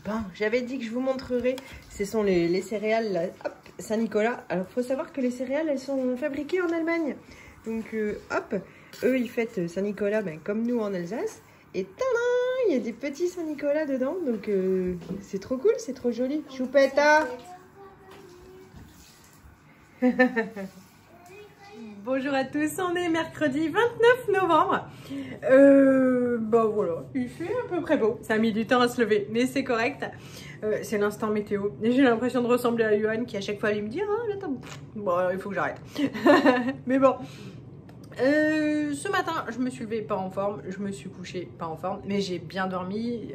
Bon, j'avais dit que je vous montrerai. Ce sont les céréales là, hop, Saint-Nicolas. Alors, il faut savoir que les céréales, elles sont fabriquées en Allemagne. Donc, hop, eux, ils fêtent Saint-Nicolas ben, comme nous en Alsace. Et tadam, il y a des petits Saint-Nicolas dedans. Donc, c'est trop cool, c'est trop joli. Choupetta. Bonjour à tous, on est mercredi 29 novembre. Bon voilà, il fait à peu près beau. Ça a mis du temps à se lever, mais c'est correct. C'est l'instant météo. J'ai l'impression de ressembler à Yohan qui à chaque fois allait me dire ah, là, bon, il faut que j'arrête. Mais bon. Ce matin, je me suis levée pas en forme, je me suis couchée pas en forme, mais j'ai bien dormi.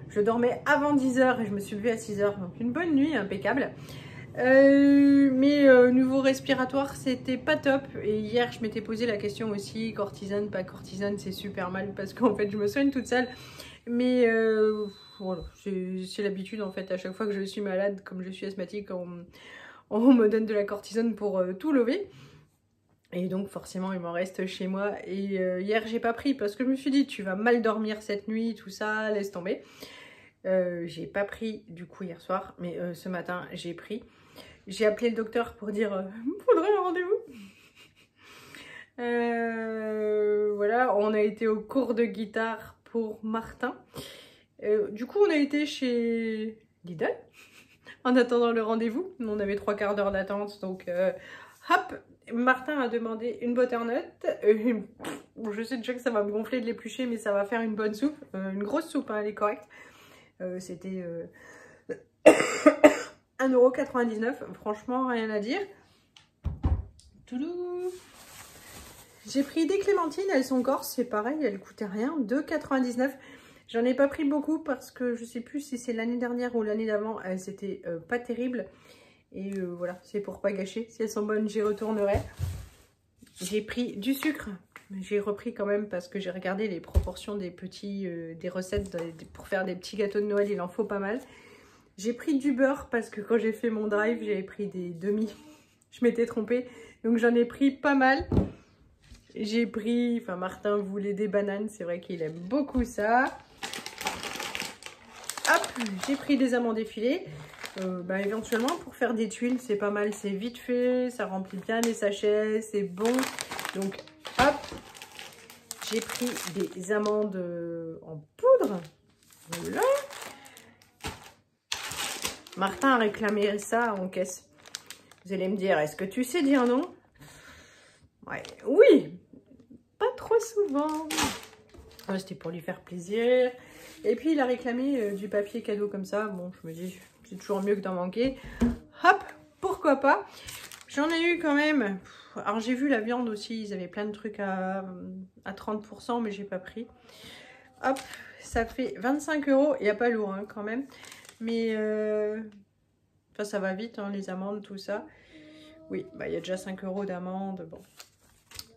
Je dormais avant 10 h et je me suis levée à 6 h, donc une bonne nuit, impeccable. Niveau respiratoire, c'était pas top. Et hier, je m'étais posé la question aussi, cortisone, pas cortisone, c'est super mal parce qu'en fait, je me soigne toute seule. Mais voilà, c'est l'habitude en fait. À chaque fois que je suis malade, comme je suis asthmatique, on me donne de la cortisone pour tout lever. Et donc forcément il m'en reste chez moi. Et hier j'ai pas pris parce que je me suis dit tu vas mal dormir cette nuit, tout ça, laisse tomber. J'ai pas pris du coup hier soir, mais ce matin j'ai pris. J'ai appelé le docteur pour dire faudrait un rendez-vous. Voilà, on a été au cours de guitare pour Martin. Du coup on a été chez Lidl en attendant le rendez-vous. On avait 3/4 d'heure d'attente, donc hop, Martin a demandé une butternut. Je sais déjà que ça va me gonfler de l'éplucher, mais ça va faire une bonne soupe, une grosse soupe, hein, elle est correcte. C'était 1,99 €, franchement rien à dire. J'ai pris des clémentines, elles sont corses, c'est pareil, elles coûtaient rien, 2,99 €. J'en ai pas pris beaucoup parce que je sais plus si c'est l'année dernière ou l'année d'avant, elles étaient pas terribles. Et voilà, c'est pour pas gâcher. Si elles sont bonnes, j'y retournerai. J'ai pris du sucre. J'ai repris quand même parce que j'ai regardé les proportions des petits, des recettes pour faire des petits gâteaux de Noël. Il en faut pas mal. J'ai pris du beurre parce que quand j'ai fait mon drive, j'avais pris des demi. Je m'étais trompée. Donc j'en ai pris pas mal. J'ai pris, enfin Martin voulait des bananes. C'est vrai qu'il aime beaucoup ça. Hop, j'ai pris des amandes effilées. Éventuellement pour faire des tuiles c'est pas mal, c'est vite fait, ça remplit bien les sachets, c'est bon. Donc hop, j'ai pris des amandes en poudre. Voilà. Martin a réclamé ça en caisse. Vous allez me dire, est-ce que tu sais dire non? Ouais, oui, pas trop souvent. C'était pour lui faire plaisir. Et puis il a réclamé du papier cadeau comme ça. Bon, je me dis, c'est toujours mieux que d'en manquer. Hop, pourquoi pas. J'en ai eu quand même. Alors j'ai vu la viande aussi, ils avaient plein de trucs à 30 %, mais j'ai pas pris. Hop, ça fait 25 €. Il n'y a pas lourd hein, quand même. Mais enfin, ça va vite, hein, les amandes, tout ça. Oui, il y a déjà 5 € d'amande. Bon.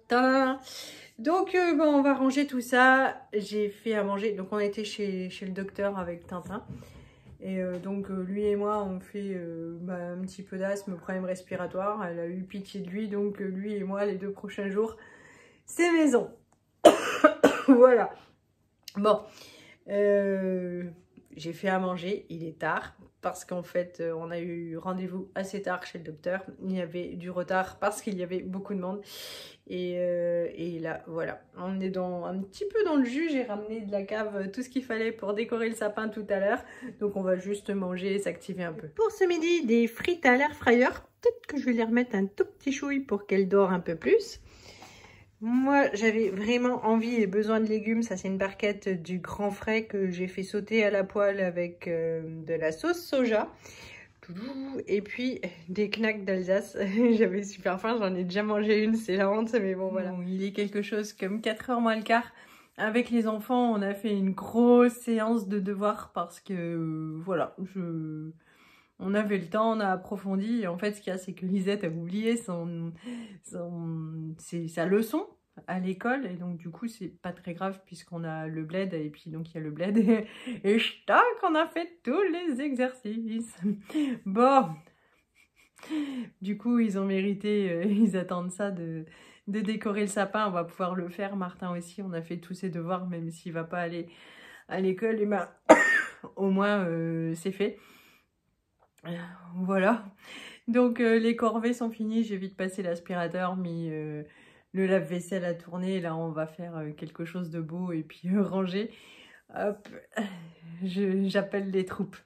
Tadam. Donc bon, on va ranger tout ça. J'ai fait à manger. Donc on a été chez le docteur avec Tintin. Et donc lui et moi on fait un petit peu d'asthme, problème respiratoire. Elle a eu pitié de lui, donc lui et moi les 2 prochains jours c'est maison. Voilà. Bon, j'ai fait à manger, il est tard parce qu'en fait on a eu rendez-vous assez tard chez le docteur. Il y avait du retard parce qu'il y avait beaucoup de monde. Et là voilà, on est un petit peu dans le jus. J'ai ramené de la cave tout ce qu'il fallait pour décorer le sapin tout à l'heure. Donc on va juste manger et s'activer un peu. Pour ce midi, des frites à l'air fryer. Peut-être que je vais les remettre un tout petit chouille pour qu'elles dorent un peu plus. Moi, j'avais vraiment envie et besoin de légumes. Ça, c'est une barquette du Grand Frais que j'ai fait sauter à la poêle avec de la sauce soja. Et puis, des knacks d'Alsace. J'avais super faim, j'en ai déjà mangé une, c'est la honte, mais bon, voilà. Bon, il est quelque chose comme 4 h moins le quart. Avec les enfants, on a fait une grosse séance de devoirs parce que, voilà, on avait le temps, on a approfondi. Et en fait, ce qu'il y a, c'est que Lisette a oublié sa leçon à l'école. Et donc, du coup, c'est pas très grave puisqu'on a le bled. Et puis, donc, il y a le bled. Et tac, on a fait tous les exercices. Bon. Du coup, ils ont mérité, ils attendent ça de décorer le sapin. On va pouvoir le faire. Martin aussi, on a fait tous ses devoirs, même s'il va pas aller à l'école. au moins c'est fait. Voilà. Donc les corvées sont finies, j'ai vite passé l'aspirateur, mis le lave-vaisselle à tourner. Là on va faire quelque chose de beau et puis ranger. Hop, j'appelle les troupes.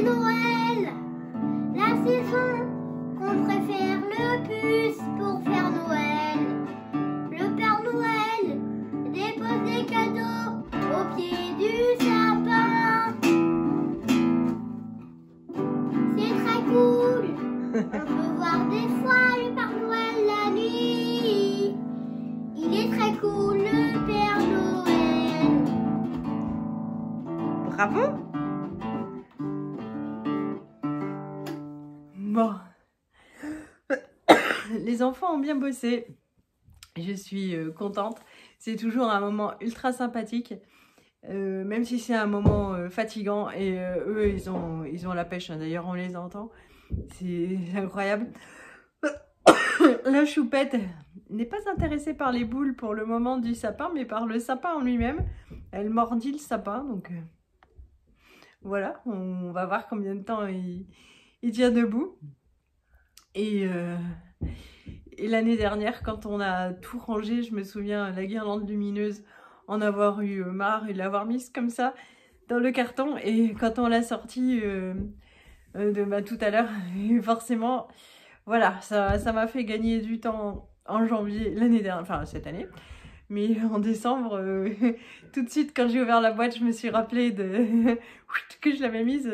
Noël, la saison qu'on préfère le plus pour faire Noël. Le Père Noël dépose des cadeaux au pied du sapin. C'est très cool. On peut voir des fois le Père Noël la nuit. Il est très cool, le Père Noël. Bravo! Bon, les enfants ont bien bossé, je suis contente, c'est toujours un moment ultra sympathique, même si c'est un moment fatigant et eux ils ont la pêche, hein. D'ailleurs on les entend, c'est incroyable. La choupette n'est pas intéressée par les boules pour le moment du sapin, mais par le sapin en lui-même. Elle mordit le sapin, donc voilà, on va voir combien de temps il tient debout. Et l'année dernière, quand on a tout rangé, je me souviens, la guirlande lumineuse, en avoir eu marre et l'avoir mise comme ça dans le carton. Et quand on l'a sortie tout à l'heure, forcément, voilà, ça m'a fait gagner du temps en janvier, l'année dernière, enfin cette année. Mais en décembre, tout de suite, quand j'ai ouvert la boîte, je me suis rappelé que je l'avais mise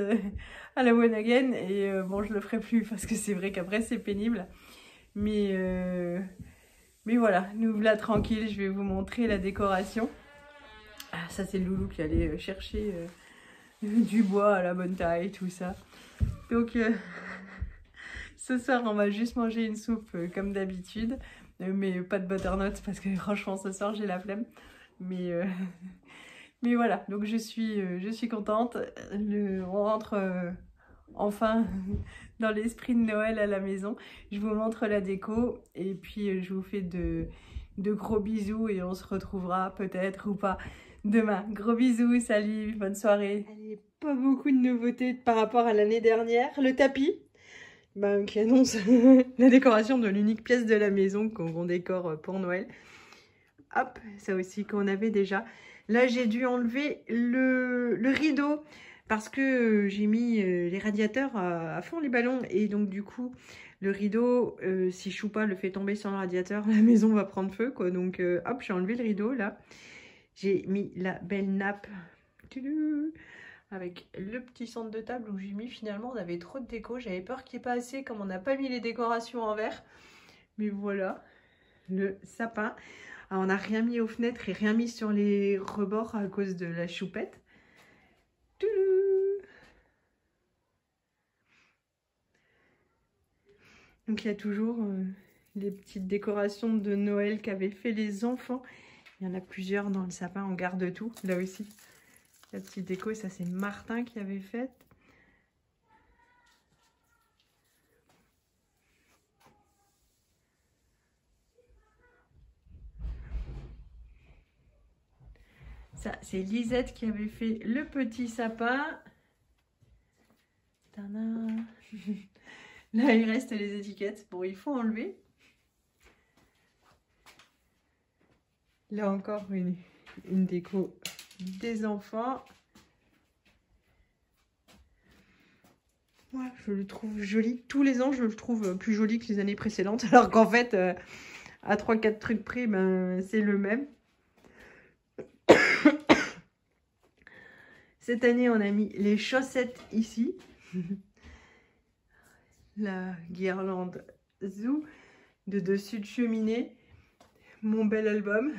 à la one again. Et bon, je le ferai plus parce que c'est vrai qu'après, c'est pénible. Mais voilà, nous voilà tranquilles. Je vais vous montrer la décoration. Ah, ça, c'est le loulou qui allait chercher du bois à la bonne taille, tout ça. Donc, ce soir, on va juste manger une soupe comme d'habitude. Mais pas de butternut parce que franchement ce soir j'ai la flemme. Mais voilà, donc je suis contente. On rentre enfin dans l'esprit de Noël à la maison. Je vous montre la déco et puis je vous fais de gros bisous et on se retrouvera peut-être ou pas demain. Gros bisous, salut, bonne soirée. Allez, pas beaucoup de nouveautés par rapport à l'année dernière. Le tapis. Qui annonce la décoration de l'unique pièce de la maison qu'on décore pour Noël. Hop, ça aussi qu'on avait déjà. Là, j'ai dû enlever le rideau parce que j'ai mis les radiateurs à fond les ballons. Et donc, du coup, le rideau, si Choupa le fait tomber sur le radiateur, la maison va prendre feu, quoi. Donc, hop, j'ai enlevé le rideau, là. J'ai mis la belle nappe. Avec le petit centre de table où j'ai mis, finalement on avait trop de déco, j'avais peur qu'il n'y ait pas assez comme on n'a pas mis les décorations en verre. Mais voilà, le sapin. Alors, on n'a rien mis aux fenêtres et rien mis sur les rebords à cause de la choupette. Donc il y a toujours les petites décorations de Noël qu'avaient fait les enfants. Il y en a plusieurs dans le sapin, on garde tout, là aussi. La petite déco, ça c'est Martin qui avait fait. Ça c'est Lisette qui avait fait le petit sapin. Tadam. Là il reste les étiquettes. Bon, il faut enlever. Là encore, une déco des enfants. Ouais, je le trouve joli. Tous les ans, je le trouve plus joli que les années précédentes. Alors qu'en fait, à 3-4 trucs près, ben, c'est le même. Cette année, on a mis les chaussettes ici. La guirlande Zoo de dessus de cheminée. Mon bel album.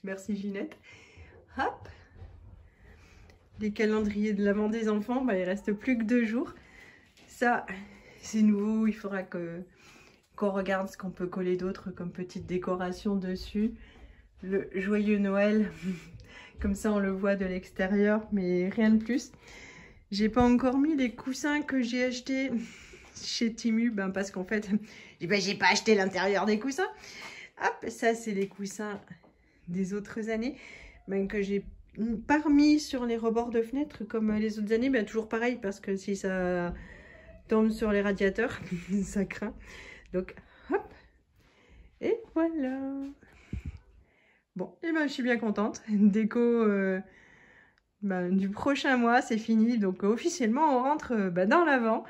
Merci Ginette. Hop. Les calendriers de l'avant des enfants, bah, il reste plus que 2 jours. Ça, c'est nouveau. Il faudra qu'on regarde ce qu'on peut coller d'autre comme petite décoration dessus. Le joyeux Noël. Comme ça, on le voit de l'extérieur, mais rien de plus. J'ai pas encore mis les coussins que j'ai achetés chez Temu, ben parce qu'en fait, j'ai pas acheté l'intérieur des coussins. Hop, ça, c'est les coussins des autres années, ben, que j'ai pas remis sur les rebords de fenêtre comme les autres années. Ben, toujours pareil, parce que si ça tombe sur les radiateurs, ça craint. Donc, hop, et voilà. Bon, et ben, je suis bien contente. Déco du prochain mois, c'est fini. Donc, officiellement, on rentre dans l'Avent.